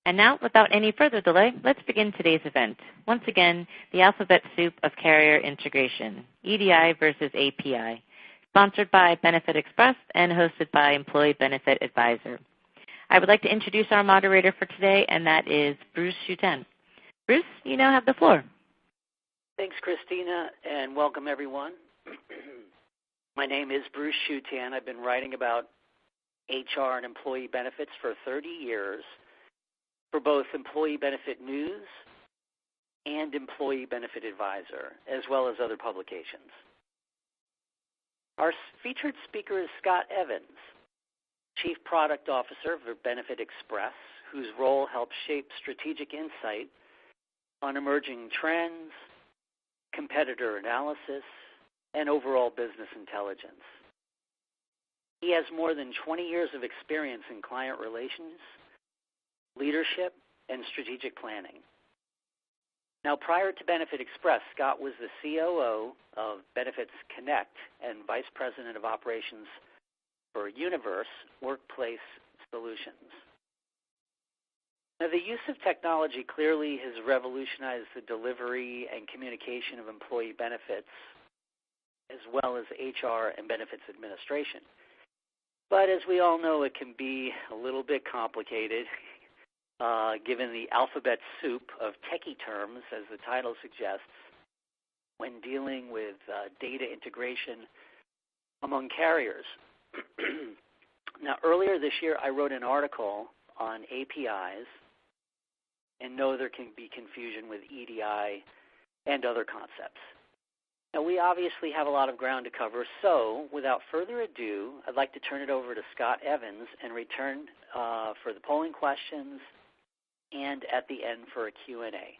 And now, without any further delay, let's begin today's event. Once again, the alphabet soup of carrier integration, EDI versus API, sponsored by benefitexpress and hosted by Employee Benefit Advisor. I would like to introduce our moderator for today, and that is Bruce Schutten. Bruce, you now have the floor. Thanks, Christina, and welcome everyone. My name is Bruce Schutten. I've been writing about HR and employee benefits for 30 years for both Employee Benefit News and Employee Benefit Advisor, as well as other publications. Our featured speaker is Scott Evans, Chief Product Officer for benefitexpress, whose role helps shape strategic insight on emerging trends, competitor analysis, and overall business intelligence. He has more than 20 years of experience in client relations, leadership, and strategic planning. Now, prior to benefitexpress, Scott was the COO of Benefits Connect and Vice President of Operations for Universe Workplace Solutions. Now, the use of technology clearly has revolutionized the delivery and communication of employee benefits, as well as HR and benefits administration. But as we all know, it can be a little bit complicated, given the alphabet soup of techie terms, as the title suggests, when dealing with data integration among carriers. Now, earlier this year, I wrote an article on APIs, and know there can be confusion with EDI and other concepts. Now, we obviously have a lot of ground to cover, so without further ado, I'd like to turn it over to Scott Evans and return for the polling questions and at the end for a Q&A.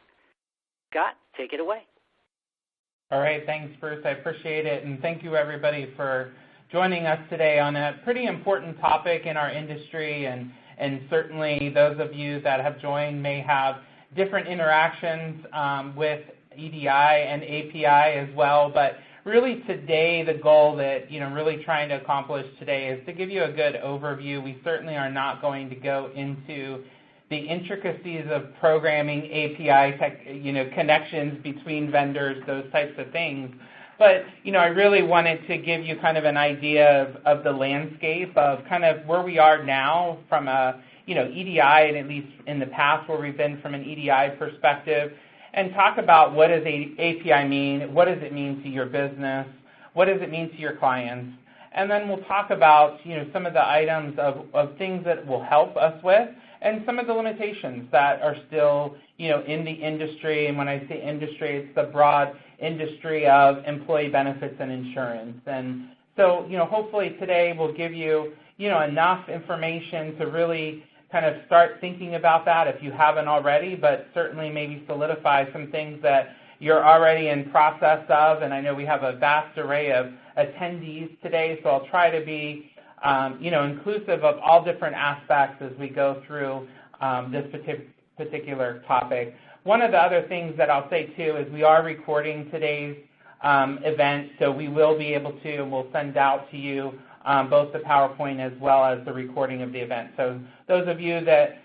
Scott, take it away. All right, thanks, Bruce. I appreciate it, and thank you, everybody, for joining us today on a pretty important topic in our industry, and certainly those of you that have joined may have different interactions with EDI and API as well, but really today the goal that really trying to accomplish today is to give you a good overview. We certainly are not going to go into the intricacies of programming API connections between vendors, those types of things. But I really wanted to give you kind of an idea of the landscape of kind of where we are now from a EDI, and at least in the past where we've been from an EDI perspective, and talk about what does API mean, what does it mean to your business, what does it mean to your clients, and then we'll talk about some of the items of things that will help us with, and some of the limitations that are still in the industry. And when I say industry, it's the broad industry of employee benefits and insurance. And so hopefully today will give you enough information to really kind of start thinking about that if you haven't already, but certainly maybe solidify some things that you're already in process of. And I know we have a vast array of attendees today, so I'll try to be inclusive of all different aspects as we go through this particular topic. One of the other things that I'll say too is we are recording today's event, so we will be able to, and we'll send out to you both the PowerPoint as well as the recording of the event. So those of you that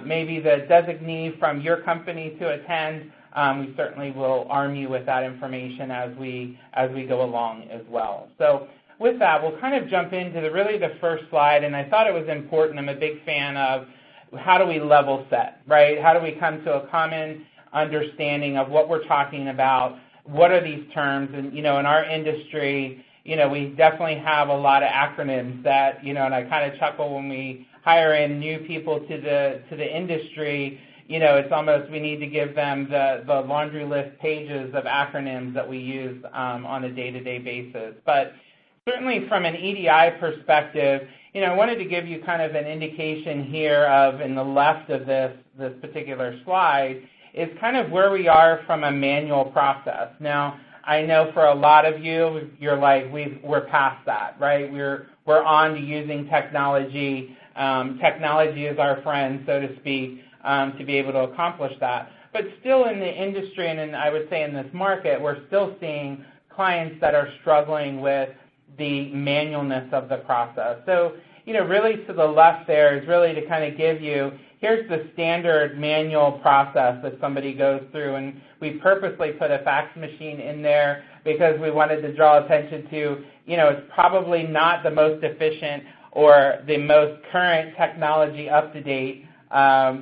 may be the designee from your company to attend, we certainly will arm you with that information as we go along as well. So with that, we'll kind of jump into the first slide, and I thought it was important. I'm a big fan of how do we level set, right? How do we come to a common understanding of what we're talking about? What are these terms? And, in our industry, we definitely have a lot of acronyms that, and I kind of chuckle when we hire in new people to the industry. It's almost we need to give them the laundry list pages of acronyms that we use on a day-to-day basis. But certainly from an EDI perspective, I wanted to give you kind of an indication here of, in the left of this particular slide, is kind of where we are from a manual process. Now, I know for a lot of you, you're like, we're past that, right? We're on to using technology. Technology is our friend, so to speak, to be able to accomplish that. But still in the industry, and I would say in this market, we're still seeing clients that are struggling with the manualness of the process. So really to the left there is really to kind of give you, here's the standard manual process that somebody goes through, and we purposely put a fax machine in there because we wanted to draw attention to, it's probably not the most efficient or the most current technology up-to-date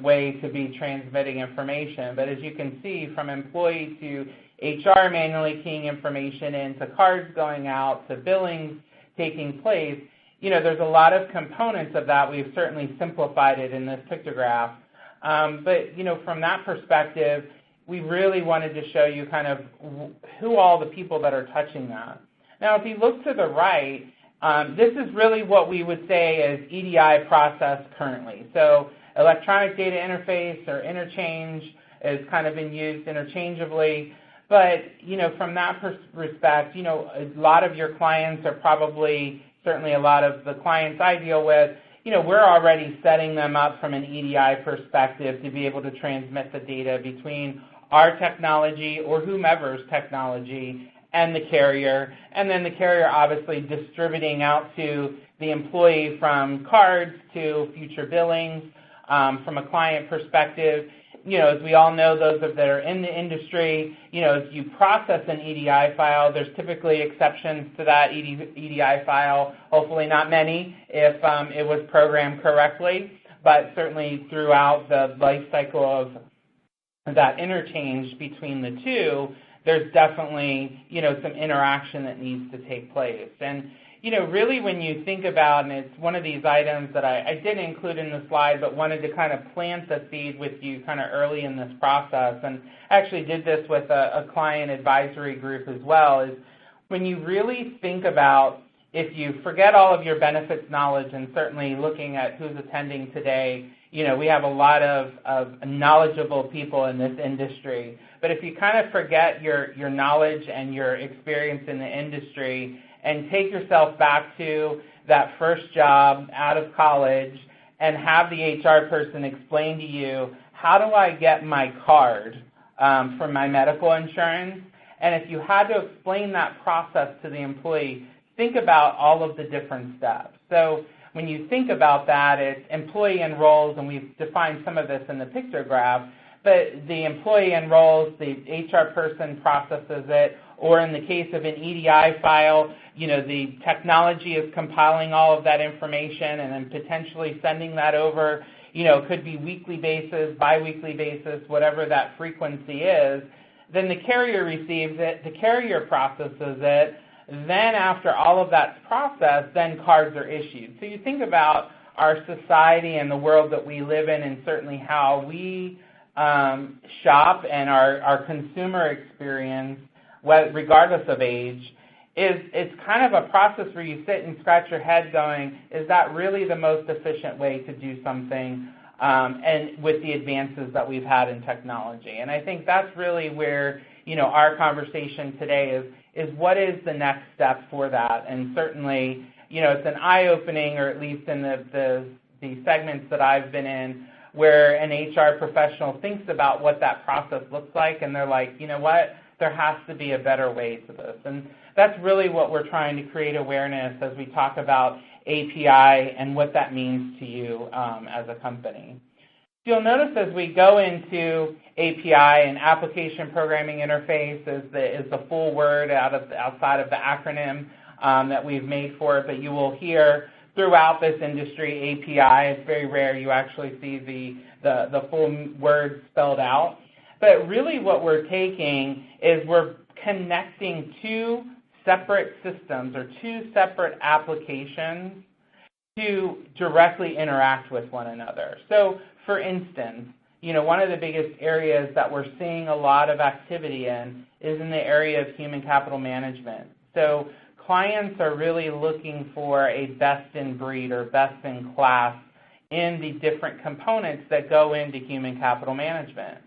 way to be transmitting information. But as you can see, from employee to HR manually keying information in, to cards going out, to billings taking place, there's a lot of components of that. We've certainly simplified it in this pictograph. But, from that perspective, we really wanted to show you kind of who all the people that are touching that. Now, if you look to the right, this is really what we would say is EDI process currently. So electronic data interface or interchange is kind of been used interchangeably. But, from that respect, a lot of your clients are probably, certainly a lot of the clients I deal with, we're already setting them up from an EDI perspective to be able to transmit the data between our technology or whomever's technology and the carrier, and then the carrier obviously distributing out to the employee from cards to future billings. From a client perspective, as we all know, those that are in the industry, as you process an EDI file, there's typically exceptions to that EDI file, hopefully not many if it was programmed correctly, but certainly throughout the life cycle of that interchange between the two, there's definitely, some interaction that needs to take place. And, really when you think about, and it's one of these items that I didn't include in the slide, but wanted to kind of plant the seed with you kind of early in this process, and actually did this with a client advisory group as well, is when you really think about, if you forget all of your benefits knowledge, and certainly looking at who's attending today, we have a lot of knowledgeable people in this industry. But if you kind of forget your knowledge and your experience in the industry and take yourself back to that first job out of college and have the HR person explain to you, how do I get my card for my medical insurance? And if you had to explain that process to the employee, think about all of the different steps. So when you think about that, it's employee enrolls, and we've defined some of this in the pictograph, but the employee enrolls, the HR person processes it, or in the case of an EDI file, the technology is compiling all of that information and then potentially sending that over, it could be weekly basis, biweekly basis, whatever that frequency is. Then the carrier receives it, the carrier processes it, then after all of that's processed, then cards are issued. So you think about our society and the world that we live in, and certainly how we shop and our consumer experience, regardless of age, it's kind of a process where you sit and scratch your head going, is that really the most efficient way to do something, and with the advances that we've had in technology? And I think that's really where, our conversation today is what is the next step for that? And certainly, it's an eye-opening, or at least in the segments that I've been in, where an HR professional thinks about what that process looks like, and they're like, you know what, there has to be a better way to this. And that's really what we're trying to create awareness as we talk about API and what that means to you as a company. You'll notice as we go into API, and application programming interface is the full word outside of the acronym that we've made for it, but you will hear throughout this industry API. It's very rare you actually see the full word spelled out. But really what we're taking is we're connecting two separate systems or two separate applications to directly interact with one another. So for instance, one of the biggest areas that we're seeing a lot of activity in is in the area of human capital management. So clients are really looking for a best-in-breed or best-in-class in the different components that go into human capital management.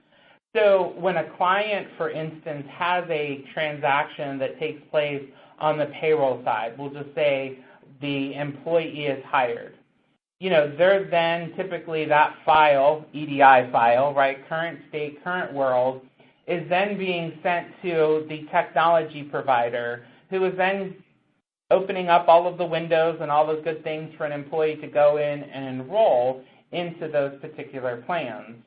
So when a client, for instance, has a transaction that takes place on the payroll side, we'll just say the employee is hired. They're then typically that file, EDI file, right, current state, current world, is then being sent to the technology provider, who is then opening up all of the windows and all those good things for an employee to go in and enroll into those particular plans.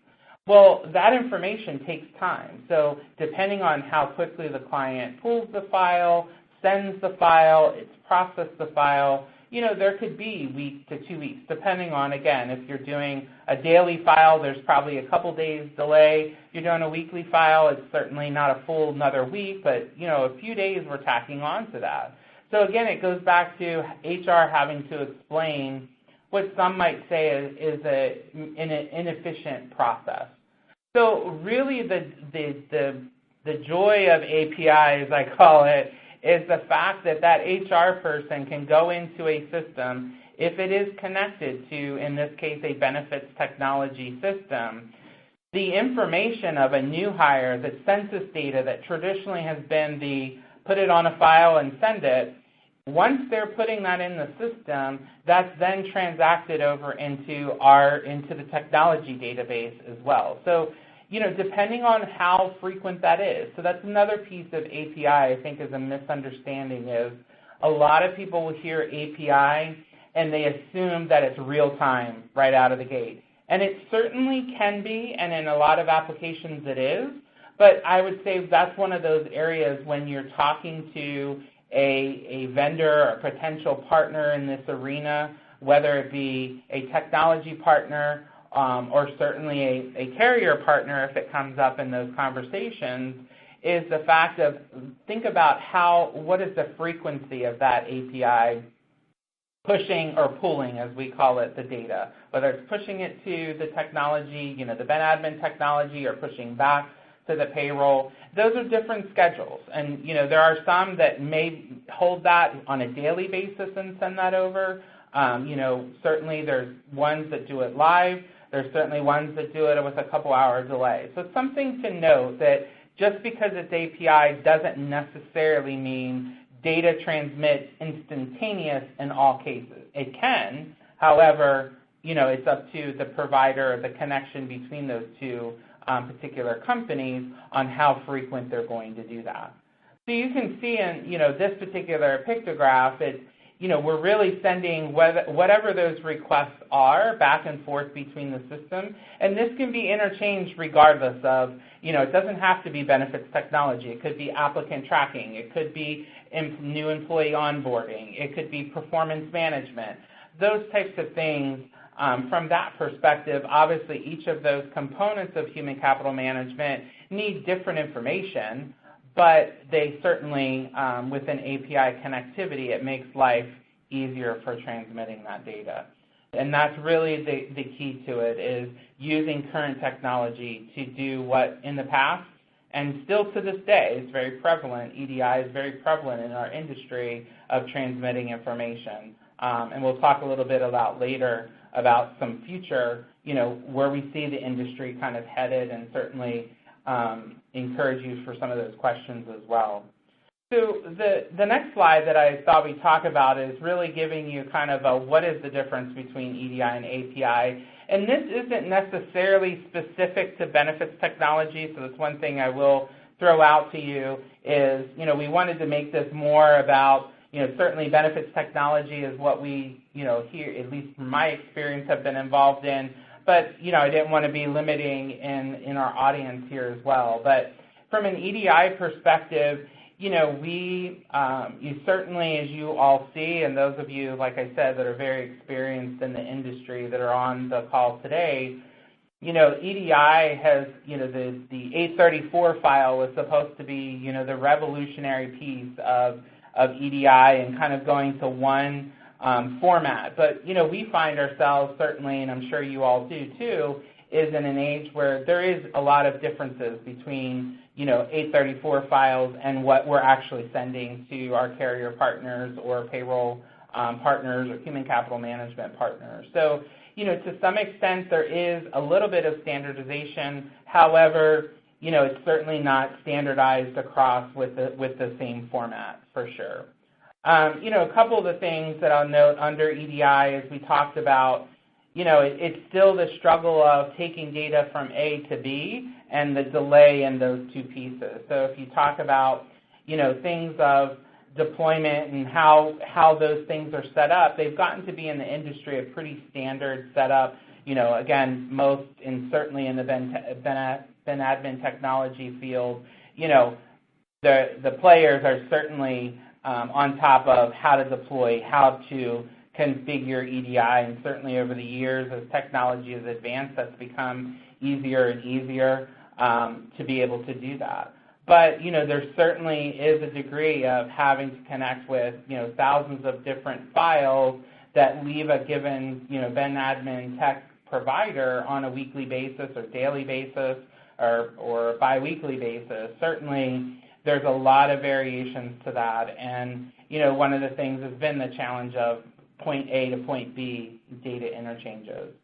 Well, that information takes time. So depending on how quickly the client pulls the file, sends the file, it's processed the file, there could be week to 2 weeks, depending on, again, if you're doing a daily file, there's probably a couple days delay. If you're doing a weekly file, it's certainly not a full another week, but, a few days we're tacking on to that. So again, it goes back to HR having to explain what some might say is an inefficient process. So really the joy of API, as I call it, is the fact that HR person can go into a system, if it is connected to, in this case, a benefits technology system, the information of a new hire, the census data that traditionally has been the put it on a file and send it, once they're putting that in the system, that's then transacted over into the technology database as well. So, depending on how frequent that is. So that's another piece of API I think is a misunderstanding is a lot of people will hear API and they assume that it's real time right out of the gate. And it certainly can be, and in a lot of applications it is, but I would say that's one of those areas when you're talking to a vendor or a potential partner in this arena, whether it be a technology partner or certainly a carrier partner if it comes up in those conversations, is the fact of think about what is the frequency of that API pushing or pulling, as we call it, the data, whether it's pushing it to the technology, the ben admin technology, or pushing back to the payroll. Those are different schedules. And, there are some that may hold that on a daily basis and send that over. Certainly there's ones that do it live. There's certainly ones that do it with a couple-hour delay. So it's something to note that just because it's API doesn't necessarily mean data transmits instantaneous in all cases. It can, however, it's up to the provider, the connection between those two particular companies on how frequent they're going to do that. So you can see in, this particular pictograph, we're really sending whatever those requests are back and forth between the system. And this can be interchanged regardless of, it doesn't have to be benefits technology. It could be applicant tracking. It could be new employee onboarding. It could be performance management. Those types of things, from that perspective, obviously each of those components of human capital management need different information, but they certainly, with an API connectivity, it makes life easier for transmitting that data. And that's really the key to it, is using current technology to do what in the past, and still to this day, is very prevalent. EDI is very prevalent in our industry of transmitting information. And we'll talk a little bit about later about some future, where we see the industry kind of headed, and certainly encourage you for some of those questions as well. So the next slide that I thought we'd talk about is really giving you kind of what is the difference between EDI and API. And this isn't necessarily specific to benefits technology, so that's one thing I will throw out to you is, we wanted to make this more about, certainly benefits technology is what we, here, at least from my experience, have been involved in. But, I didn't want to be limiting in our audience here as well. But from an EDI perspective, you certainly, as you all see, and those of you, like I said, that are very experienced in the industry that are on the call today, EDI has, the 834 file was supposed to be, the revolutionary piece of EDI and kind of going to one format. But, we find ourselves certainly, and I'm sure you all do too, is in an age where there is a lot of differences between, 834 files and what we're actually sending to our carrier partners or payroll partners or human capital management partners. So, to some extent there is a little bit of standardization. However, it's certainly not standardized across with the same format for sure. A couple of the things that I'll note under EDI, as we talked about, it's still the struggle of taking data from A to B and the delay in those two pieces. So if you talk about, things of deployment and how those things are set up, they've gotten to be in the industry a pretty standard setup. Again, certainly in the ben admin technology field, the players are certainly on top of how to deploy, how to configure EDI, and certainly over the years as technology has advanced, that's become easier and easier to be able to do that. But, there certainly is a degree of having to connect with, thousands of different files that leave a given, ben admin tech provider on a weekly basis or daily basis or biweekly basis. Certainly, there's a lot of variations to that. And, one of the things has been the challenge of point A to point B data interchanges.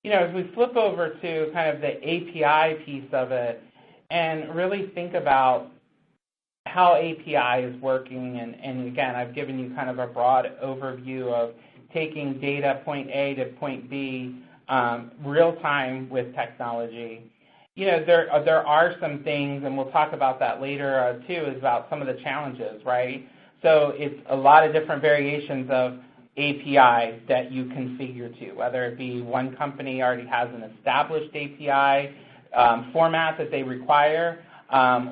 As we flip over to kind of the API piece of it, and really think about how API is working, and again, I've given you kind of a broad overview of taking data point A to point B real time with technology. There are some things, and we'll talk about that later too, is about some of the challenges, right? So it's a lot of different variations of API that you configure to, whether it be one company already has an established API format that they require,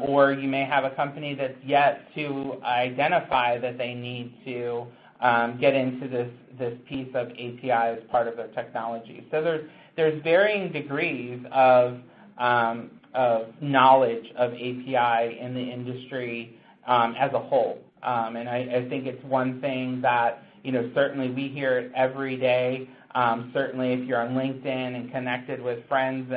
or you may have a company that's yet to identify that they need to get into this piece of API as part of their technology. So there's varying degrees of knowledge of API in the industry as a whole. And I think it's one thing that, certainly we hear it every day. Certainly if you're on LinkedIn and connected with friends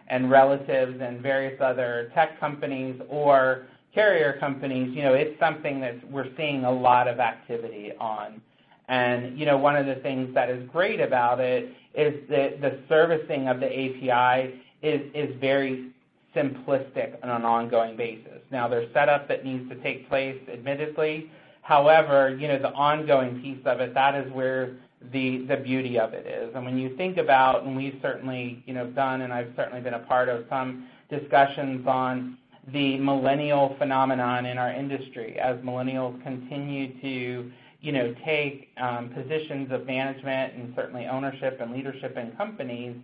and relatives and various other tech companies or carrier companies, it's something that we're seeing a lot of activity on. And, one of the things that is great about it is that the servicing of the API is very simplistic on an ongoing basis. Now, there's setup that needs to take place, admittedly. However, the ongoing piece of it, that is where the beauty of it is. And when you think about, and we've certainly, done, and I've certainly been a part of some discussions on the millennial phenomenon in our industry, as millennials continue to, take positions of management and certainly ownership and leadership in companies,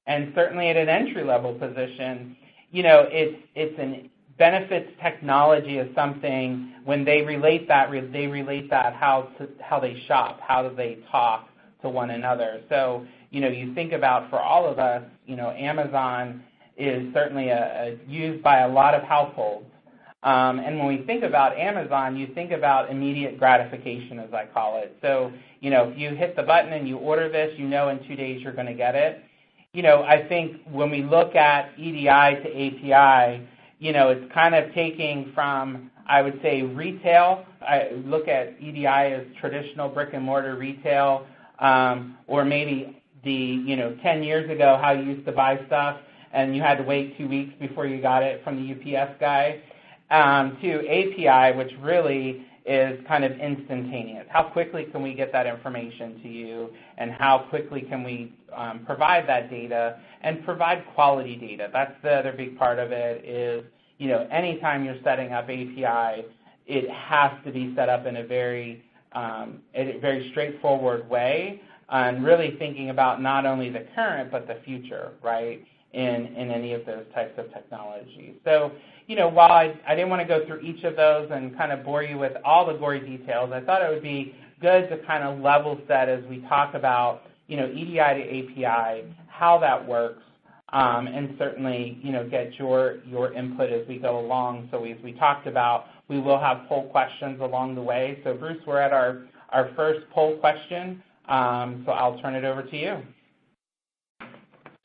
and certainly at an entry-level position, it's an benefits technology is something, when they relate that how they shop, how do they talk to one another. So, you think about, for all of us, Amazon is certainly used by a lot of households. And when we think about Amazon, you think about immediate gratification, as I call it. So, if you hit the button and you order this, in 2 days you're going to get it. I think when we look at EDI to API, it's kind of taking from, I would say, retail. I look at EDI as traditional brick-and-mortar retail, or maybe 10 years ago how you used to buy stuff and you had to wait 2 weeks before you got it from the UPS guy, to API, which really is kind of instantaneous. How quickly can we get that information to you, and how quickly can we provide that data and provide quality data? That's the other big part of it is, anytime you're setting up API, it has to be set up in a very straightforward way, and really thinking about not only the current but the future, right, in any of those types of technologies. So, while I didn't want to go through each of those and kind of bore you with all the gory details, I thought it would be good to kind of level set as we talk about, EDI to API, how that works, and certainly, get your input as we go along. So as we talked about, we will have poll questions along the way. So Bruce, we're at our first poll question, so I'll turn it over to you.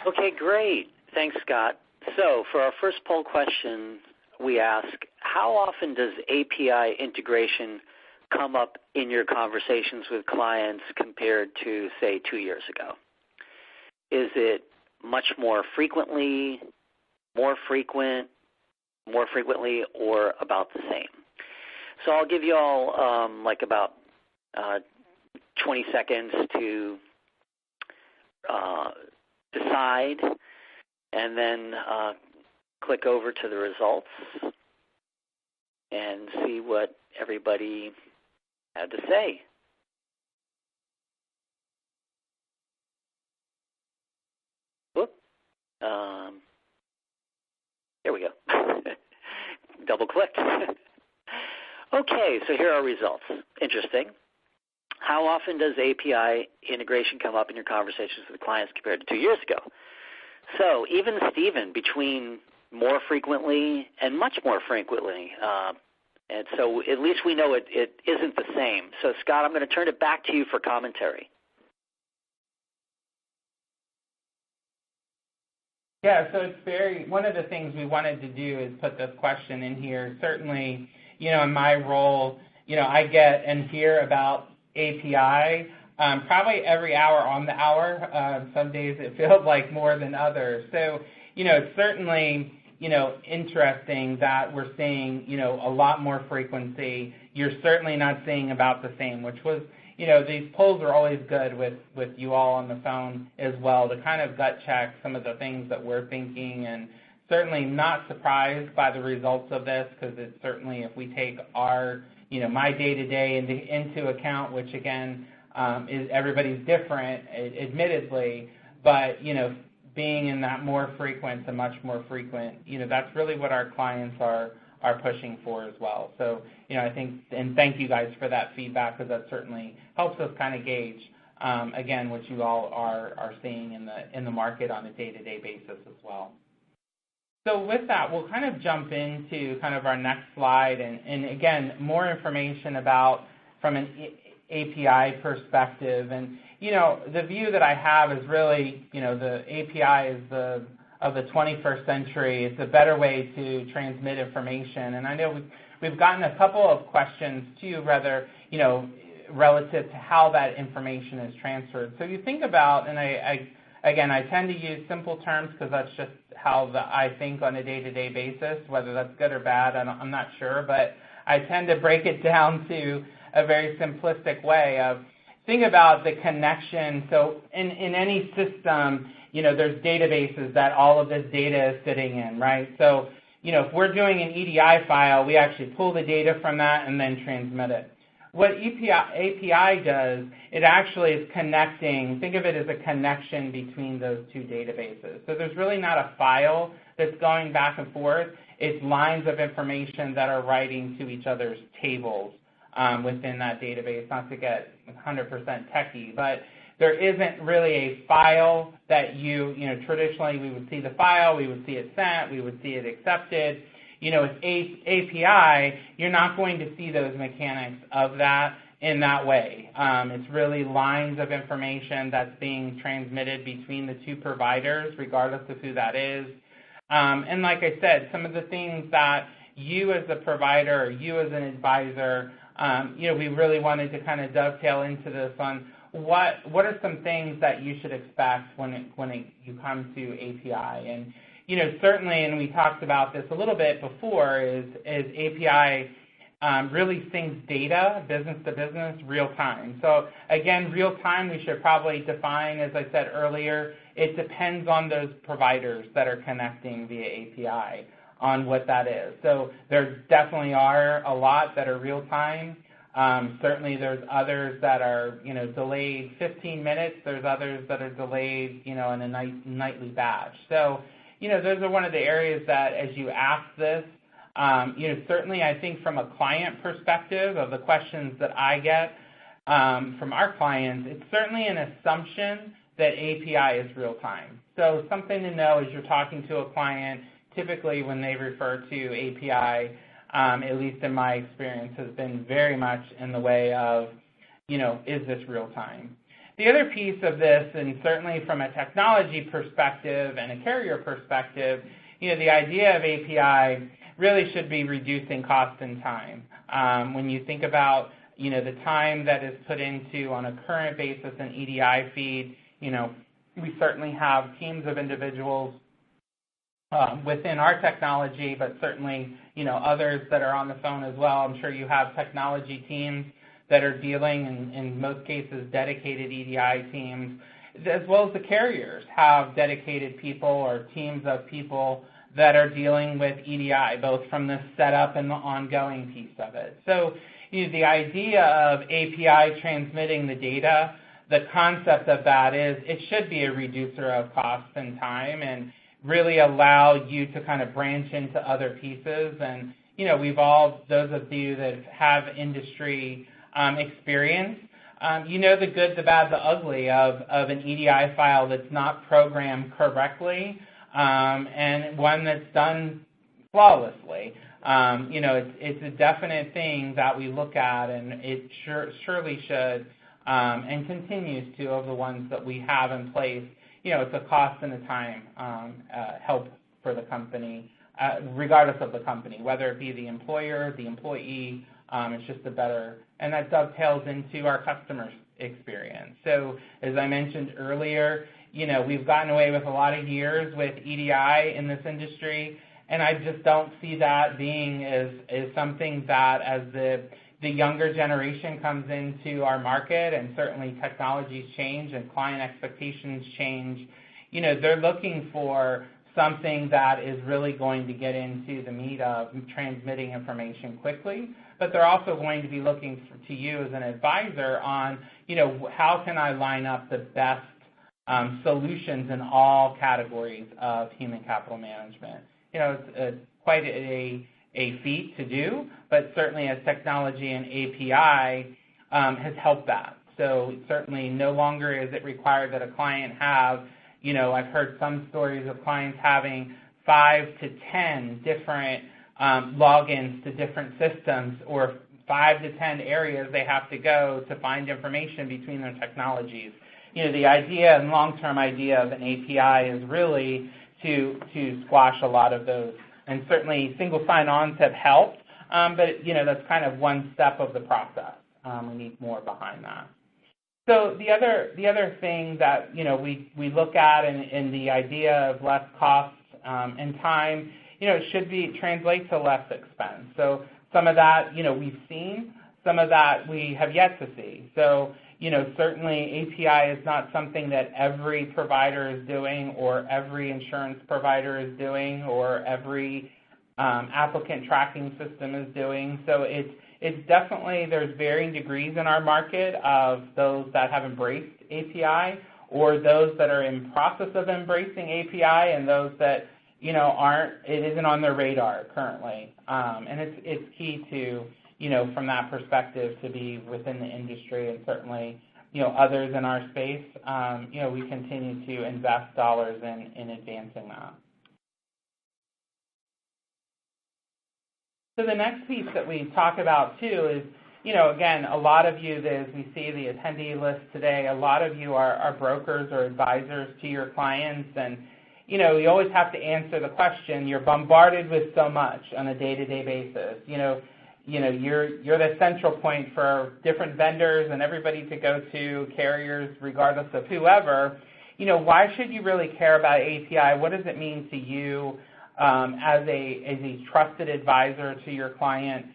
Okay, great. Thanks, Scott. So for our first poll question, we ask, how often does API integration come up in your conversations with clients compared to, say, 2 years ago? Is it much more frequently, more frequently, or about the same? So I'll give you all about 20 seconds to decide, and then click over to the results and see what everybody had to say. Whoop. There we go. Double clicked. Okay, so here are results. Interesting. How often does API integration come up in your conversations with clients compared to 2 years ago? So even Stephen, between more frequently and much more frequently. And so at least we know it isn't the same. So Scott, I'm going to turn it back to you for commentary. Yeah, so it's one of the things we wanted to do is put this question in here. Certainly, in my role, I get and hear about API probably every hour on the hour. Some days it feels like more than others. So, it's certainly, interesting that we're seeing, a lot more frequency. You're certainly not seeing about the same, which was, these polls are always good with you all on the phone as well to kind of gut check some of the things that we're thinking, and certainly not surprised by the results of this, because it's certainly, if we take our, my day-to-day into account, which again, is everybody's different, admittedly, but, being in that more frequent to much more frequent, that's really what our clients are pushing for as well. So, I think, and thank you guys for that feedback, because that certainly helps us kind of gauge, again, what you all are seeing in the market on a day-to-day basis as well. So with that, we'll kind of jump into kind of our next slide, and again, more information about from an API perspective. And, the view that I have is really, the API is of the 21st century. It's a better way to transmit information. And I know we've gotten a couple of questions too, rather, relative to how that information is transferred. So you think about, and I tend to use simple terms because that's just how I think on a day-to-day basis. Whether that's good or bad, I'm not sure, but I tend to break it down to a very simplistic way of think about the connection. So in any system, there's databases that all of this data is sitting in, right? So, if we're doing an EDI file, we actually pull the data from that and then transmit it. What API does, it actually is connecting, think of it as a connection between those two databases. So there's really not a file that's going back and forth. It's lines of information that are writing to each other's tables within that database, not to get 100% techie, but there isn't really a file that traditionally we would see the file, we would see it sent, we would see it accepted. With API, you're not going to see those mechanics of that in that way. It's really lines of information that's being transmitted between the two providers, regardless of who that is. And like I said, some of the things that you as a provider or you as an advisor, we really wanted to kind of dovetail into this on what are some things that you should expect when you come to API. And certainly, and we talked about this a little bit before, is API really syncs data, business to business, real time. So again, real time we should probably define, as I said earlier, it depends on those providers that are connecting via API on what that is. So there definitely are a lot that are real time. Certainly there's others that are, delayed 15 minutes. There's others that are delayed, in a nightly batch. So, those are one of the areas that, as you ask this, certainly I think from a client perspective of the questions that I get from our clients, it's certainly an assumption that API is real time. So something to know as you're talking to a client, typically when they refer to API, at least in my experience, has been very much in the way of, is this real time? The other piece of this, and certainly from a technology perspective and a carrier perspective, the idea of API really should be reducing cost and time. When you think about, the time that is put into on a current basis an EDI feed, we certainly have teams of individuals within our technology, but certainly, others that are on the phone as well. I'm sure you have technology teams that are dealing, in most cases, dedicated EDI teams, as well as the carriers have dedicated people or teams of people that are dealing with EDI, both from the setup and the ongoing piece of it. So, the idea of API transmitting the data, the concept of that is it should be a reducer of cost and time and really allow you to kind of branch into other pieces. And, we've all, those of you that have industry experience, the good, the bad, the ugly of an EDI file that's not programmed correctly and one that's done flawlessly. It's a definite thing that we look at, and it surely should and continues to of the ones that we have in place. It's a cost and a time help for the company, regardless of the company, whether it be the employer, the employee. It's just a better, and that dovetails into our customers' experience. So as I mentioned earlier, we've gotten away with a lot of years with EDI in this industry, and I just don't see that being as something that as the younger generation comes into our market, and certainly technologies change and client expectations change, they're looking for something that is really going to get into the meat of transmitting information quickly, but they're also going to be looking to you as an advisor on, how can I line up the best solutions in all categories of human capital management. It's quite a feat to do, but certainly as technology and API has helped that. So certainly no longer is it required that a client have, I've heard some stories of clients having 5 to 10 different logins to different systems, or 5 to 10 areas they have to go to find information between their technologies. The idea and long-term idea of an API is really to squash a lot of those. And certainly single sign-ons have helped, but that's kind of one step of the process. We need more behind that. So the other thing that we look at in the idea of less cost and time, it should translate to less expense. So some of that we've seen, some of that we have yet to see. So certainly API is not something that every provider is doing, or every insurance provider is doing, or every applicant tracking system is doing. So it's definitely, there's varying degrees in our market of those that have embraced API, or those that are in process of embracing API, and those that aren't, it isn't on their radar currently. And it's key to from that perspective to be within the industry, and certainly, others in our space, we continue to invest dollars in advancing that. So the next piece that we talk about too is, again, a lot of you, as we see the attendee list today, a lot of you are brokers or advisors to your clients, and you always have to answer the question. You're bombarded with so much on a day-to-day basis. You're the central point for different vendors and everybody to go to, carriers, regardless of whoever. Why should you really care about API? What does it mean to you as a trusted advisor to your client?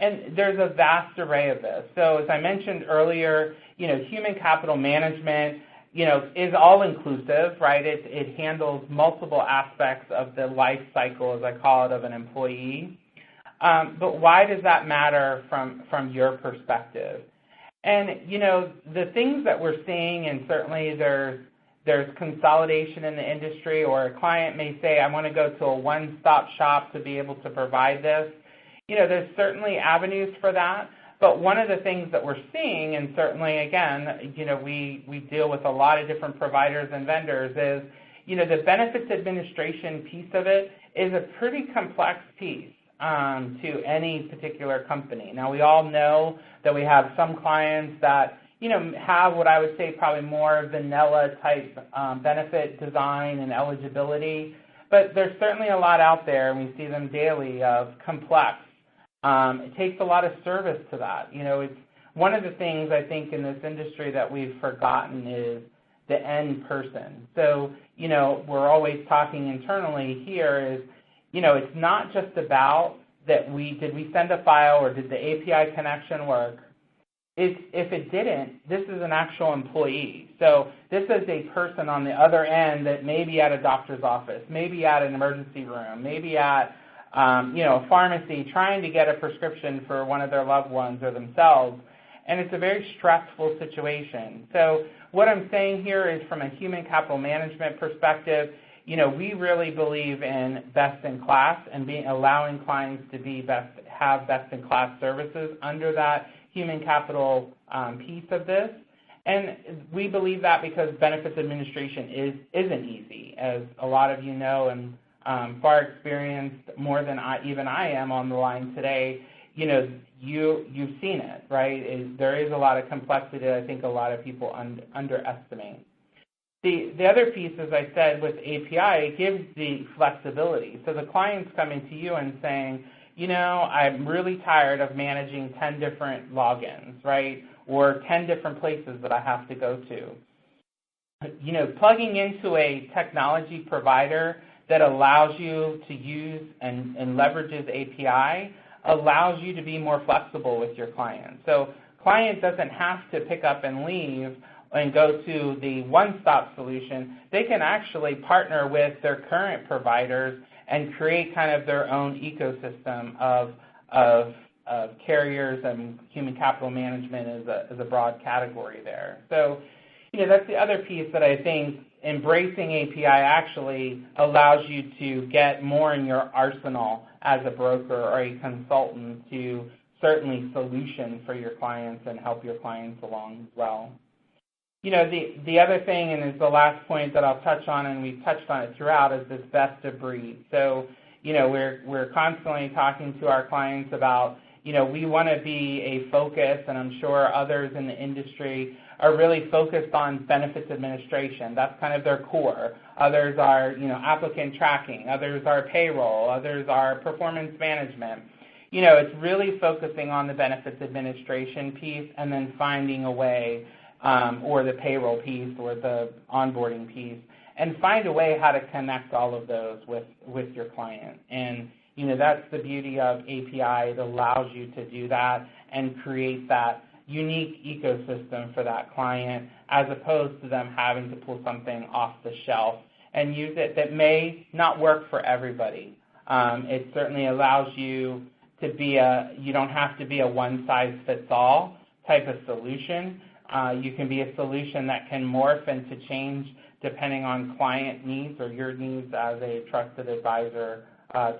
And there's a vast array of this. So as I mentioned earlier, human capital management, is all-inclusive, right? It handles multiple aspects of the life cycle, as I call it, of an employee. But why does that matter from your perspective? And, the things that we're seeing, and certainly there's consolidation in the industry, or a client may say, I want to go to a one-stop shop to be able to provide this. There's certainly avenues for that. But one of the things that we're seeing, and certainly, again, we deal with a lot of different providers and vendors, is, the benefits administration piece of it is a pretty complex piece to any particular company. Now, we all know that we have some clients that, have what I would say probably more vanilla type benefit design and eligibility, but there's certainly a lot out there, and we see them daily, of complex. It takes a lot of service to that. It's one of the things I think in this industry that we've forgotten is the end person. So, we're always talking internally here is, it's not just about that did we send a file or did the API connection work. If it didn't, this is an actual employee. So this is a person on the other end that may be at a doctor's office, maybe at an emergency room, maybe at a pharmacy trying to get a prescription for one of their loved ones or themselves, and it's a very stressful situation. So what I'm saying here is from a human capital management perspective, we really believe in best-in-class and allowing clients to have best-in-class services under that human capital piece of this. And we believe that because benefits administration isn't easy, as a lot of you know, and far experienced more than even I am on the line today. You've seen it, right? There is a lot of complexity that I think a lot of people underestimate. The other piece, as I said, with API, it gives the flexibility. So the client's coming to you and saying, I'm really tired of managing 10 different logins, right? Or 10 different places that I have to go to. Plugging into a technology provider that allows you to use and leverages API allows you to be more flexible with your client. So client doesn't have to pick up and leave and go to the one-stop solution. They can actually partner with their current providers and create kind of their own ecosystem of carriers, and human capital management is a broad category there. So, that's the other piece that I think embracing API actually allows you to get more in your arsenal as a broker or a consultant to certainly solution for your clients and help your clients along as well. The other thing, and is the last point that I'll touch on, and we've touched on it throughout, is this best of breed. So, we're constantly talking to our clients about, we want to be a focus, and I'm sure others in the industry are really focused on benefits administration. That's kind of their core. Others are, applicant tracking. Others are payroll. Others are performance management. It's really focusing on the benefits administration piece and then finding a way, or the payroll piece or the onboarding piece, and find a way how to connect all of those with your client. And, that's the beauty of API. It allows you to do that and create that unique ecosystem for that client, as opposed to them having to pull something off the shelf and use it that may not work for everybody. It certainly allows you to be you don't have to be a one-size-fits-all type of solution. You can be a solution that can morph and to change depending on client needs or your needs as a trusted advisor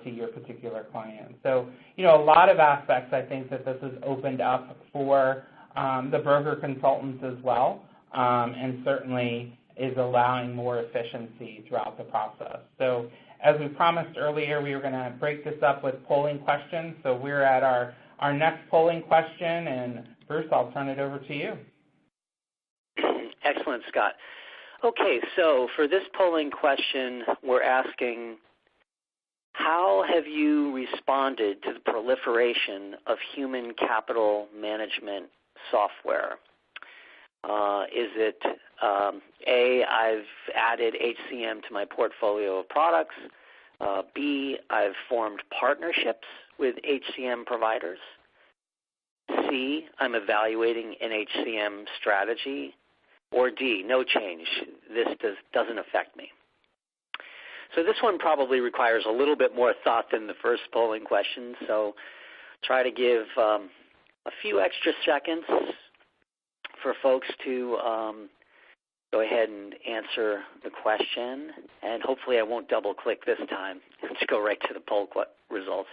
to your particular client. So, a lot of aspects I think that this has opened up for the broker consultants as well, and certainly is allowing more efficiency throughout the process. So as we promised earlier, we were going to break this up with polling questions. So we're at our next polling question, and Bruce, I'll turn it over to you. Excellent, Scott. Okay, so for this polling question, we're asking, how have you responded to the proliferation of human capital management software? Is it A, I've added HCM to my portfolio of products, B, I've formed partnerships with HCM providers, C, I'm evaluating an HCM strategy, or D, no change, this doesn't affect me? So this one probably requires a little bit more thought than the first polling question, so try to give a few extra seconds for folks to go ahead and answer the question, and hopefully I won't double-click this time. Let's go right to the poll results.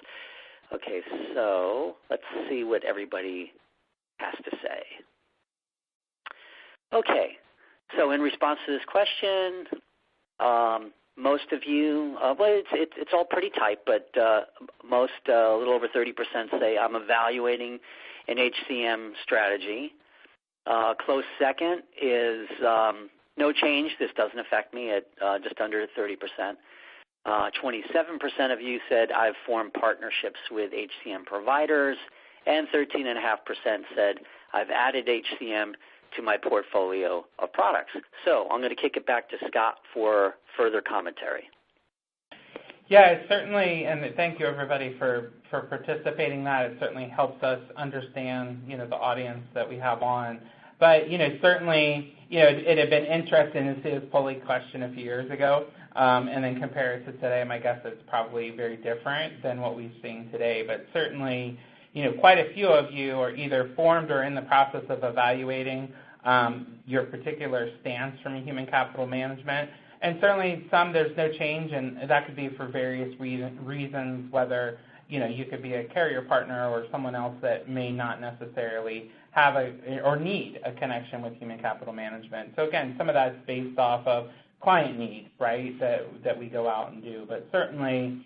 Okay, so let's see what everybody has to say. Okay, so in response to this question, most of you, well, it's all pretty tight, but most, a little over 30% say I'm evaluating an HCM strategy. Close second is no change. This doesn't affect me at just under 30%. 27% of you said I've formed partnerships with HCM providers, and 13.5% said I've added HCM to my portfolio of products. So I'm going to kick it back to Scott for further commentary. Yeah, it certainly, and thank you everybody for participating in that. It certainly helps us understand, the audience that we have on. But, certainly, it had been interesting to see this polling question a few years ago. and then compare it to today, my guess it's probably very different than what we've seen today. But certainly, quite a few of you are either formed or in the process of evaluating your particular stance from a human capital management. And certainly some there's no change, and that could be for various reasons, whether you could be a carrier partner or someone else that may not necessarily have or need a connection with human capital management. So again, some of that's based off of client need, right, that we go out and do. But certainly,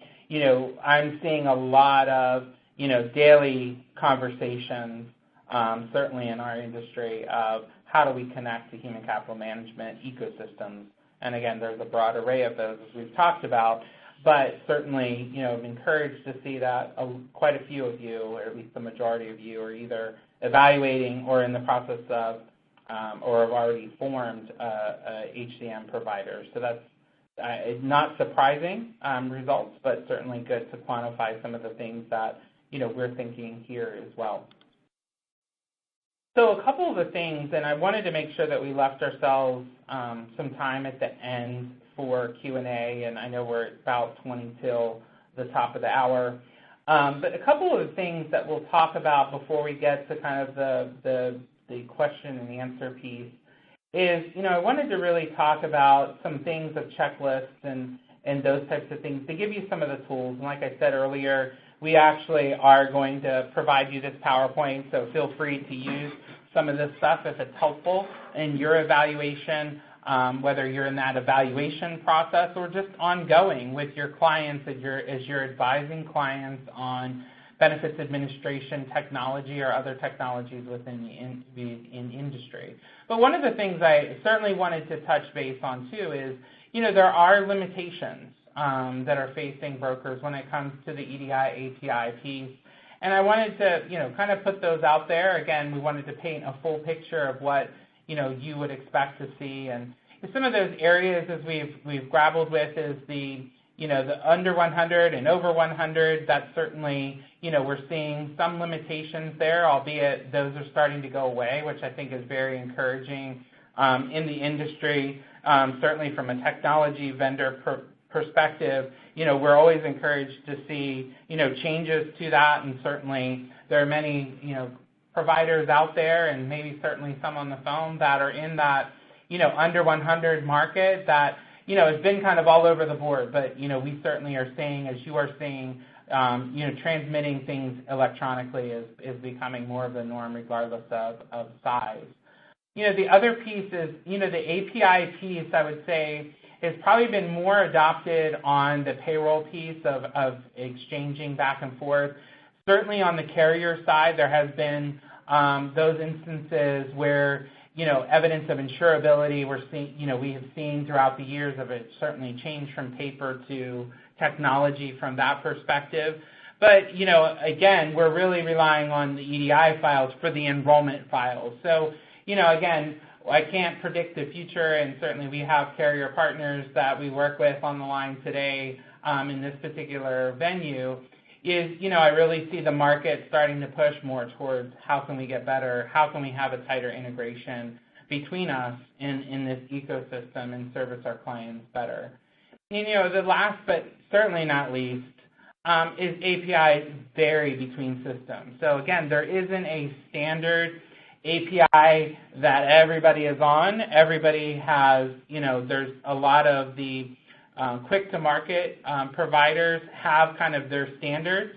I'm seeing a lot of, daily conversations, certainly in our industry, of how do we connect to human capital management ecosystems. And again, there's a broad array of those, as we've talked about. But certainly, I'm encouraged to see that quite a few of you, or at least the majority of you, are either evaluating or in the process of or have already formed HCM providers. So that's not surprising results, but certainly good to quantify some of the things that we're thinking here as well. So a couple of the things, and I wanted to make sure that we left ourselves some time at the end for Q&A, and I know we're about 20 till the top of the hour. But a couple of the things that we'll talk about before we get to kind of the question and answer piece is, I wanted to really talk about some things of checklists and those types of things to give you some of the tools. And like I said earlier, we actually are going to provide you this PowerPoint, so feel free to use some of this stuff if it's helpful in your evaluation, whether you're in that evaluation process or just ongoing with your clients as you're advising clients on benefits administration technology or other technologies within the industry. But one of the things I certainly wanted to touch base on too is, there are limitations that are facing brokers when it comes to the EDI API piece. And I wanted to, kind of put those out there. Again, we wanted to paint a full picture of what, you would expect to see. And some of those areas as we've grappled with is the under 100 and over 100. That's certainly, we're seeing some limitations there, albeit those are starting to go away, which I think is very encouraging in the industry. Certainly from a technology vendor perspective, we're always encouraged to see, changes to that, and certainly there are many, providers out there, and maybe certainly some on the phone that are in that, under 100 market that, has been kind of all over the board. But, we certainly are seeing, as you are seeing, transmitting things electronically is becoming more of the norm regardless of size. The other piece is, the API piece, I would say, has probably been more adopted on the payroll piece of exchanging back and forth. Certainly on the carrier side, there has been those instances where, evidence of insurability we have seen throughout the years of it certainly changed from paper to technology from that perspective. But, again, we're really relying on the EDI files for the enrollment files. So, again, I can't predict the future, and certainly we have carrier partners that we work with on the line today in this particular venue, is, I really see the market starting to push more towards how can we get better, how can we have a tighter integration between us in this ecosystem and service our clients better. The last but certainly not least is APIs vary between systems. So again, there isn't a standard API that everybody is on. Everybody has, there's a lot of the quick-to-market providers have kind of their standards.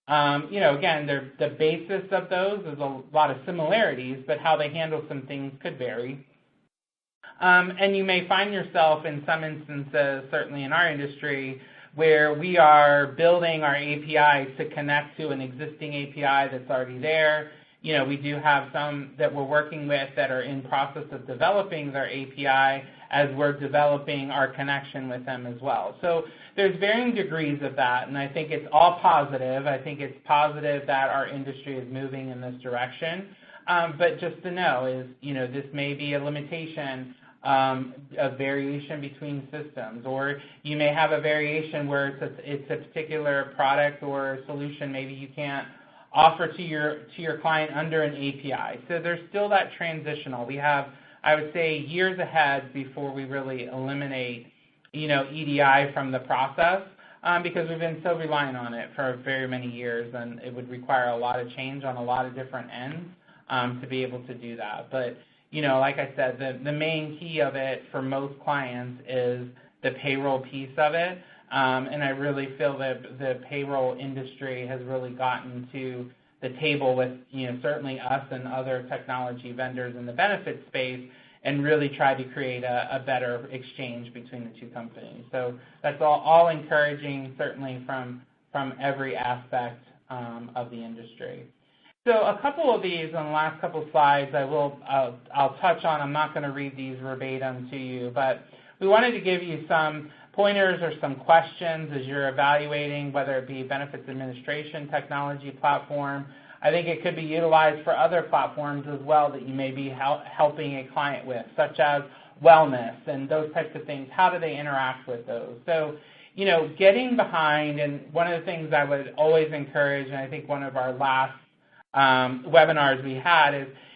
Again, the basis of those is a lot of similarities, but how they handle some things could vary. And you may find yourself in some instances, certainly in our industry, where we are building our APIs to connect to an existing API that's already there. We do have some that we're working with that are in process of developing their API as we're developing our connection with them as well. So there's varying degrees of that, and I think it's all positive. I think it's positive that our industry is moving in this direction. But just to know is, this may be a limitation of variation between systems, or you may have a variation where it's a particular product or solution maybe you can't offer to your client under an API. So there's still that transitional. We have, I would say, years ahead before we really eliminate EDI from the process because we've been so reliant on it for very many years, and it would require a lot of change on a lot of different ends to be able to do that. But, like I said, the main key of it for most clients is the payroll piece of it. And I really feel that the payroll industry has really gotten to the table with, certainly us and other technology vendors in the benefits space and really try to create a better exchange between the two companies. So that's all encouraging, certainly from every aspect of the industry. So a couple of these on the last couple of slides I'll touch on. I'm not going to read these verbatim to you, but we wanted to give you some pointers or some questions as you're evaluating whether it be benefits administration technology platform. I think it could be utilized for other platforms as well that you may be helping a client with, such as wellness and those types of things. How do they interact with those? So, getting behind, and one of the things I would always encourage, and I think one of our last webinars we had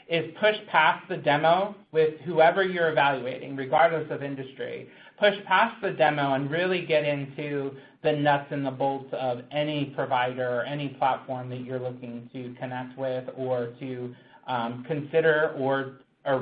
is push past the demo with whoever you're evaluating, regardless of industry. Push past the demo and really get into the nuts and the bolts of any provider or any platform that you're looking to connect with or to consider or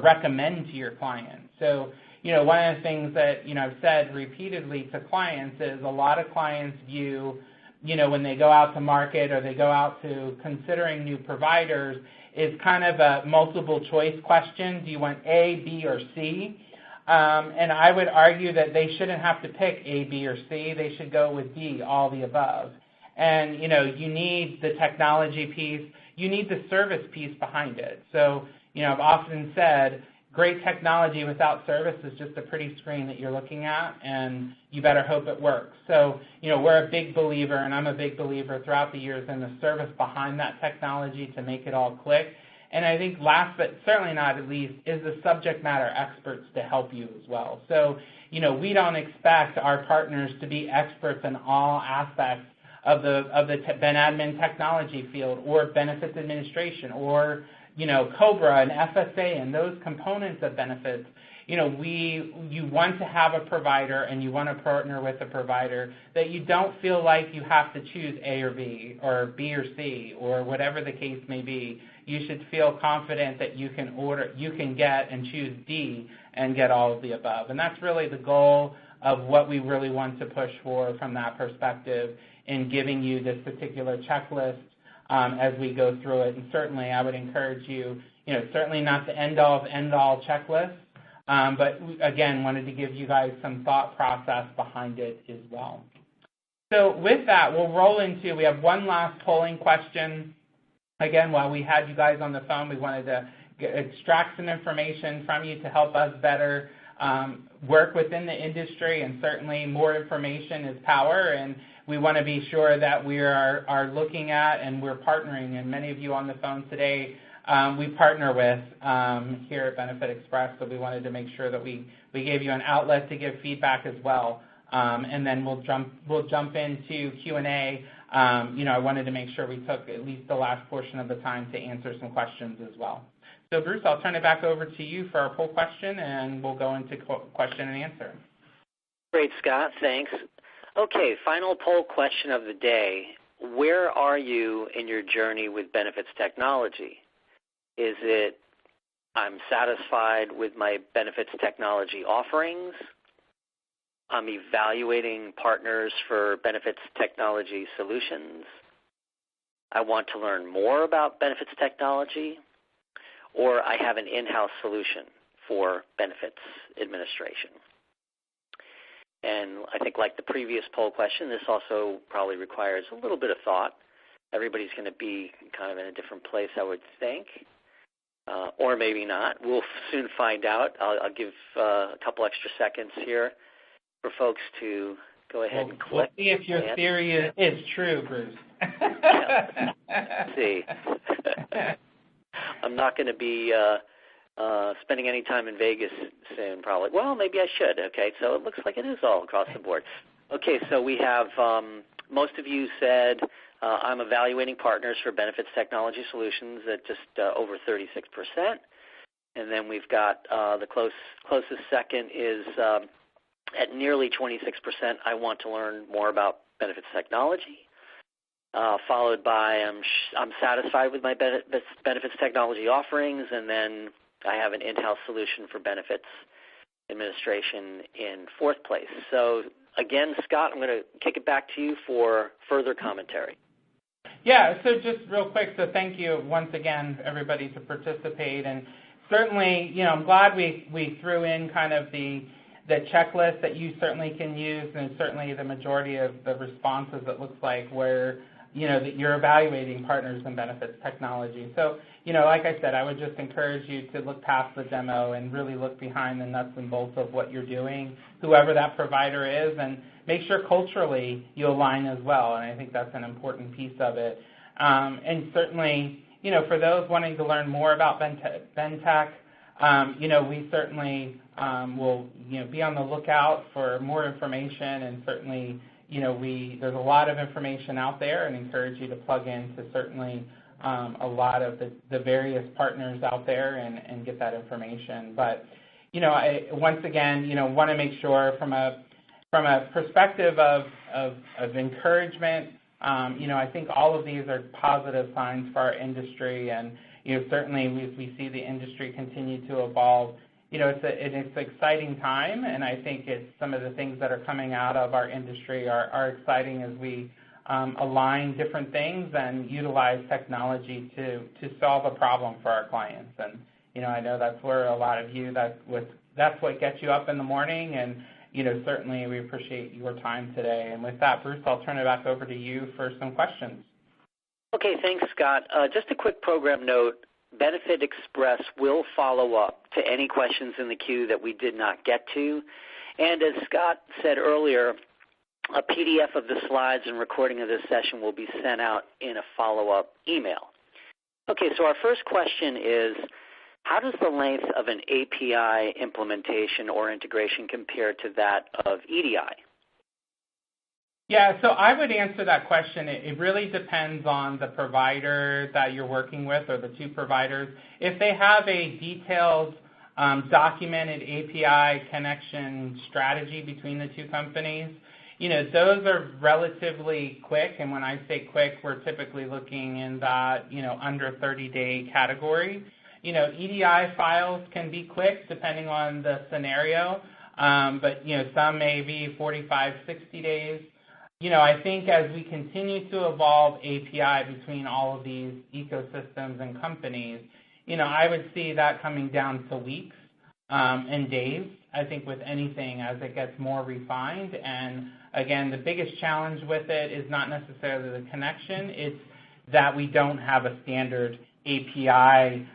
recommend to your client. So, one of the things that, I've said repeatedly to clients is a lot of clients view, when they go out to market or they go out to considering new providers, is kind of a multiple choice question. Do you want A, B, or C? And I would argue that they shouldn't have to pick A, B, or C. They should go with D, all the above. And, you need the technology piece. You need the service piece behind it. So, I've often said great technology without service is just a pretty screen that you're looking at, and you better hope it works. So, we're a big believer, and I'm a big believer throughout the years in the service behind that technology to make it all click. And I think last but certainly not at least is the subject matter experts to help you as well. So, we don't expect our partners to be experts in all aspects of the ben admin technology field or benefits administration or, COBRA and FSA and those components of benefits. You want to have a provider and you want to partner with a provider that you don't feel like you have to choose A or B or B or C or whatever the case may be. You should feel confident that you can get and choose D and get all of the above. And that's really the goal of what we really want to push for from that perspective in giving you this particular checklist as we go through it. And certainly I would encourage you, certainly not the end-all checklist, but again, wanted to give you guys some thought process behind it as well. So with that, we'll roll into, we have one last polling question. Again, while we had you guys on the phone, we wanted to extract some information from you to help us better work within the industry, and certainly more information is power, and we want to be sure that we are looking at and we're partnering, and many of you on the phone today we partner with here at benefitexpress, so we wanted to make sure that we gave you an outlet to give feedback as well. And then we'll jump into Q&A. I wanted to make sure we took at least the last portion of the time to answer some questions as well. So Bruce, I'll turn it back over to you for our poll question, and we'll go into question and answer. Great, Scott. Thanks. Okay, final poll question of the day. Where are you in your journey with benefits technology? Is it, I'm satisfied with my benefits technology offerings? I'm evaluating partners for benefits technology solutions. I want to learn more about benefits technology, or I have an in-house solution for benefits administration. And I think like the previous poll question, this also probably requires a little bit of thought. Everybody's going to be kind of in a different place, I would think, or maybe not. We'll soon find out. I'll give a couple extra seconds here for folks to go ahead and click. We'll see if your theory is true, Bruce. Yeah. Let's see. I'm not going to be spending any time in Vegas soon, probably. Well, maybe I should. Okay, so it looks like it is all across the board. Okay, so we have most of you said I'm evaluating partners for benefits technology solutions at just over 36%. And then we've got the closest second is at nearly 26%, I want to learn more about benefits technology. Followed by I'm satisfied with my benefits technology offerings, and then I have an in-house solution for benefits administration in fourth place. So again, Scott, I'm going to kick it back to you for further commentary. Yeah, so just real quick, so thank you once again, everybody, to participate. And certainly, I'm glad we threw in kind of the checklist that you certainly can use, and certainly the majority of the responses, it looks like, where that you're evaluating partners and benefits technology. So, like I said, I would just encourage you to look past the demo and really look behind the nuts and bolts of what you're doing, whoever that provider is, and make sure culturally you align as well. And I think that's an important piece of it. And certainly, for those wanting to learn more about BenTech, we certainly will, be on the lookout for more information, and certainly, there's a lot of information out there, and encourage you to plug into certainly a lot of the various partners out there and get that information. But, I once again, want to make sure from a perspective of encouragement, I think all of these are positive signs for our industry, and, certainly as we see the industry continue to evolve, it's an exciting time, and I think it's some of the things that are coming out of our industry are exciting as we align different things and utilize technology to solve a problem for our clients. And, I know that's where a lot of you, that's what gets you up in the morning, and, certainly we appreciate your time today. And with that, Bruce, I'll turn it back over to you for some questions. Okay, thanks, Scott. Just a quick program note. Benefit Express will follow up to any questions in the queue that we did not get to. And as Scott said earlier, a PDF of the slides and recording of this session will be sent out in a follow-up email. Okay, so our first question is, how does the length of an API implementation or integration compare to that of EDI? Yeah, so I would answer that question. It really depends on the provider that you're working with, or the two providers. If they have a detailed, documented API connection strategy between the two companies, those are relatively quick. And when I say quick, we're typically looking in that, under 30-day category. EDI files can be quick depending on the scenario, but, some may be 45, 60 days. I think as we continue to evolve API between all of these ecosystems and companies, I would see that coming down to weeks and days, I think, with anything as it gets more refined. And again, the biggest challenge with it is not necessarily the connection, it's that we don't have a standard API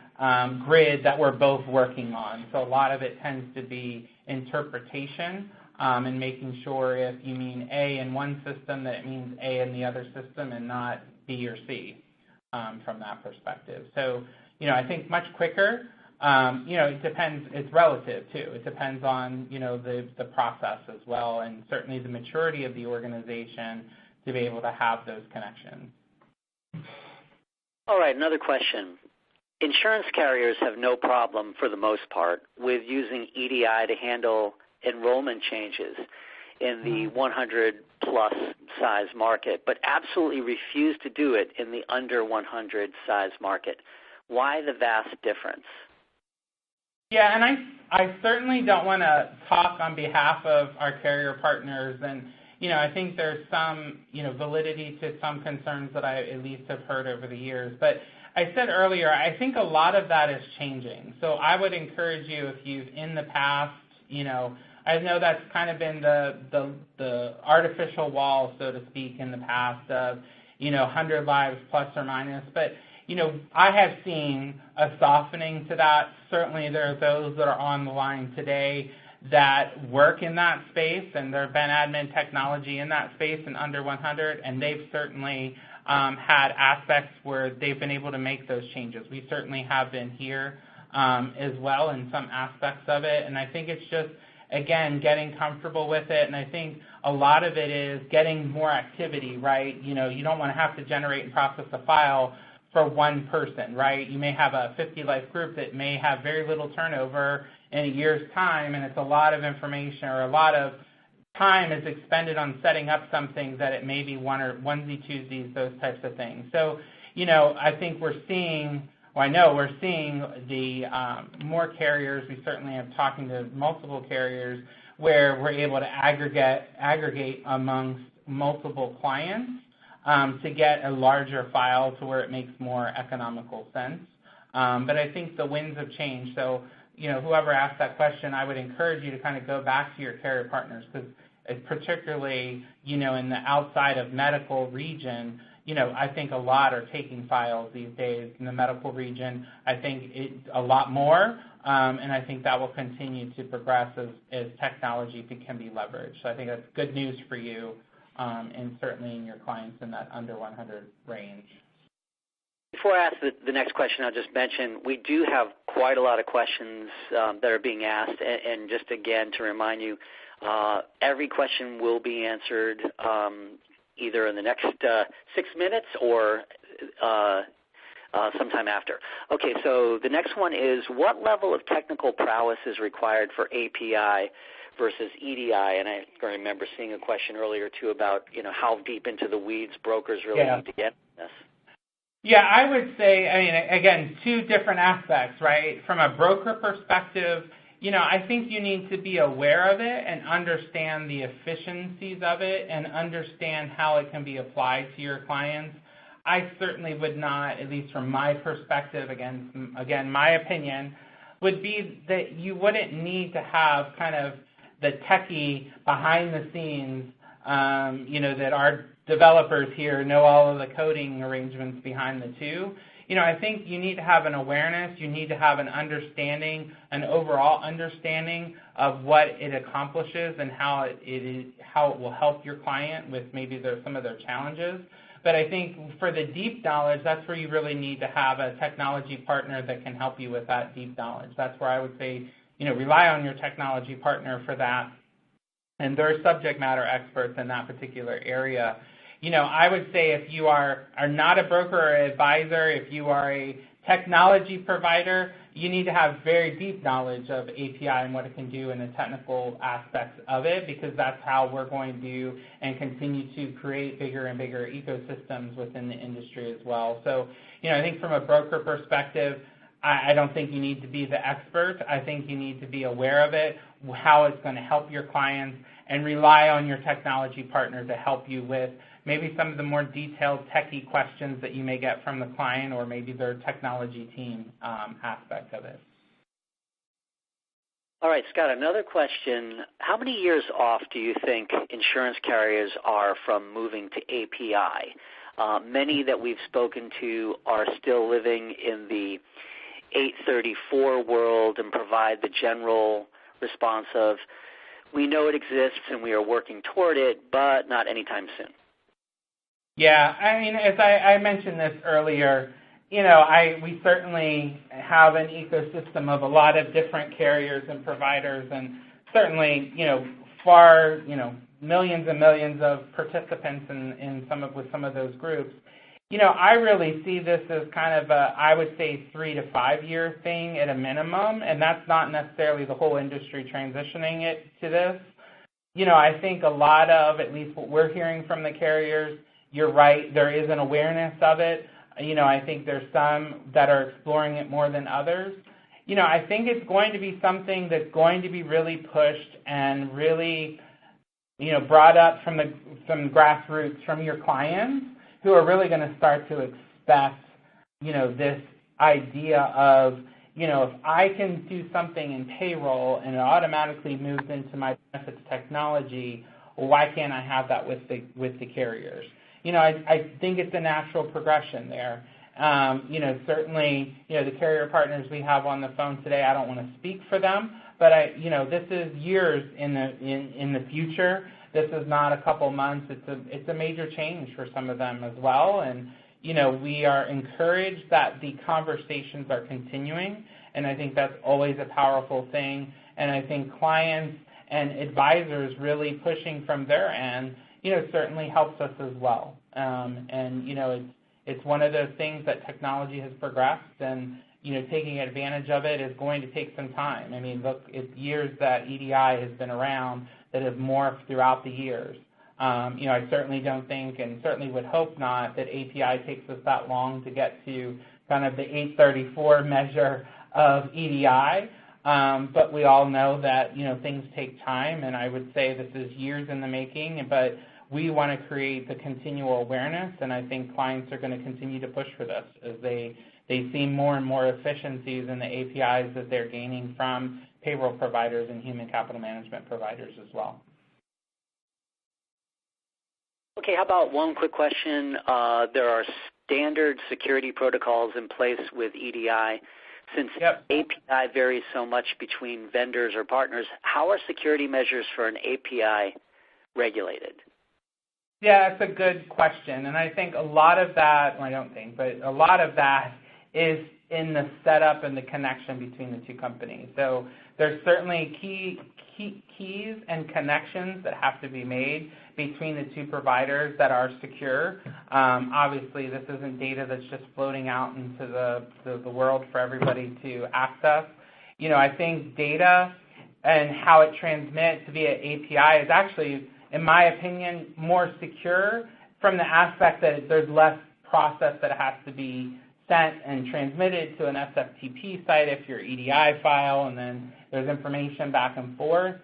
grid that we're both working on. So a lot of it tends to be interpretation. And making sure if you mean A in one system, that it means A in the other system, and not B or C from that perspective. So, I think much quicker. It depends. It's relative, too. It depends on, the process as well, and certainly the maturity of the organization to be able to have those connections. All right, another question. Insurance carriers have no problem, for the most part, with using EDI to handle enrollment changes in the 100-plus size market, but absolutely refuse to do it in the under 100 size market. Why the vast difference? Yeah, and I certainly don't want to talk on behalf of our carrier partners, and I think there's some validity to some concerns that I at least have heard over the years. But I said earlier, I think a lot of that is changing. So I would encourage you, if you've in the past, I know that's kind of been the artificial wall, so to speak, in the past of, 100 lives plus or minus. But, I have seen a softening to that. Certainly there are those that are on the line today that work in that space, and there have been admin technology in that space in under 100, and they've certainly had aspects where they've been able to make those changes. We certainly have been here as well in some aspects of it, and I think it's just, again, getting comfortable with it, and I think a lot of it is getting more activity, right? You don't want to have to generate and process a file for one person, right? You may have a 50-life group that may have very little turnover in a year's time, and it's a lot of information or a lot of time is expended on setting up something that it may be onesie, twosies, those types of things. So, I think we're seeing, well, I know we're seeing the more carriers. We certainly have talking to multiple carriers where we're able to aggregate amongst multiple clients to get a larger file to where it makes more economical sense. But I think the winds have changed. So, whoever asked that question, I would encourage you to kind of go back to your carrier partners, because particularly, in the outside of medical region, I think a lot are taking files these days. In the medical region, I think a lot more, and I think that will continue to progress as technology can be leveraged. So I think that's good news for you, and certainly in your clients in that under 100 range. Before I ask the next question, I'll just mention we do have quite a lot of questions that are being asked, and just again to remind you, every question will be answered either in the next 6 minutes or sometime after. Okay, so the next one is, what level of technical prowess is required for API versus EDI? And I remember seeing a question earlier, too, about how deep into the weeds brokers really need to get in this. Yeah, I would say, again, two different aspects, right? From a broker perspective, I think you need to be aware of it and understand the efficiencies of it and understand how it can be applied to your clients. I certainly would not, at least from my perspective, again, my opinion, would be that you wouldn't need to have kind of the techie behind the scenes, that our developers here know all of the coding arrangements behind the two. I think you need to have an awareness. You need to have an understanding, an overall understanding of what it accomplishes and how it will help your client with maybe some of their challenges. But I think for the deep knowledge, that's where you really need to have a technology partner that can help you with that deep knowledge. That's where I would say, rely on your technology partner for that. And they're subject matter experts in that particular area. I would say if you are not a broker or advisor, if you are a technology provider, you need to have very deep knowledge of API and what it can do and the technical aspects of it, because that's how we're going to and continue to create bigger and bigger ecosystems within the industry as well. So, I think from a broker perspective, I don't think you need to be the expert. I think you need to be aware of it, how it's going to help your clients, and rely on your technology partner to help you with maybe some of the more detailed techie questions that you may get from the client or maybe their technology team aspect of it. All right, Scott, another question. How many years off do you think insurance carriers are from moving to API? Many that we've spoken to are still living in the 834 world and provide the general response of, we know it exists and we are working toward it, but not anytime soon. Yeah, as I mentioned this earlier, we certainly have an ecosystem of a lot of different carriers and providers, and certainly, millions and millions of participants with some of those groups. I really see this as kind of I would say 3 to 5 year thing at a minimum, and that's not necessarily the whole industry transitioning it to this. I think a lot of, at least what we're hearing from the carriers, you're right, there is an awareness of it. I think there's some that are exploring it more than others. I think it's going to be something that's going to be really pushed and really, brought up from grassroots, from your clients, who are really going to start to expect, this idea of, if I can do something in payroll and it automatically moves into my benefits technology, well, why can't I have that with the carriers? I think it's a natural progression there. Certainly, the carrier partners we have on the phone today, I don't want to speak for them, but this is years in the future. This is not a couple months. It's a major change for some of them as well. And, we are encouraged that the conversations are continuing, and I think that's always a powerful thing. And I think clients and advisors really pushing from their end, certainly helps us as well. It's one of those things that technology has progressed, and taking advantage of it is going to take some time. I mean, look, it's years that EDI has been around that have morphed throughout the years. I certainly don't think, and certainly would hope not, that API takes us that long to get to kind of the 834 measure of EDI. But we all know that, things take time, and I would say this is years in the making, but we want to create the continual awareness, and I think clients are going to continue to push for this as they see more and more efficiencies in the APIs that they're gaining from payroll providers and human capital management providers as well. Okay, how about one quick question? There are standard security protocols in place with EDI. Since API varies so much between vendors or partners, how are security measures for an API regulated? Yeah, that's a good question. And I think a lot of that, well, I don't think, but a lot of that is in the setup and the connection between the two companies. So there's certainly keys and connections that have to be made between the two providers that are secure. Obviously, this isn't data that's just floating out into the world for everybody to access. I think data and how it transmits via API is actually, in my opinion, more secure from the aspect that there's less process that has to be sent and transmitted to an SFTP site if your EDI file, and then there's information back and forth.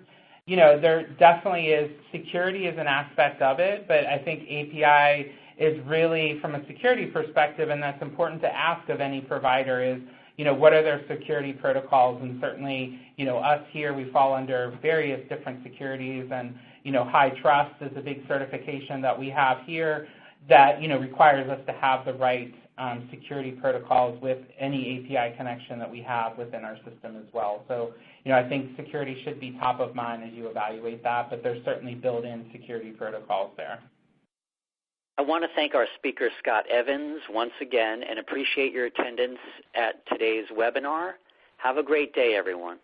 There definitely is, security is an aspect of it, but I think API is really, from a security perspective, and that's important to ask of any provider, is, what are their security protocols? And certainly, us here, we fall under various different securities, and, high trust is a big certification that we have here that, requires us to have the right security protocols with any API connection that we have within our system as well. So, I think security should be top of mind as you evaluate that, but there's certainly built-in security protocols there. I want to thank our speaker, Scott Evans, once again, and appreciate your attendance at today's webinar. Have a great day, everyone.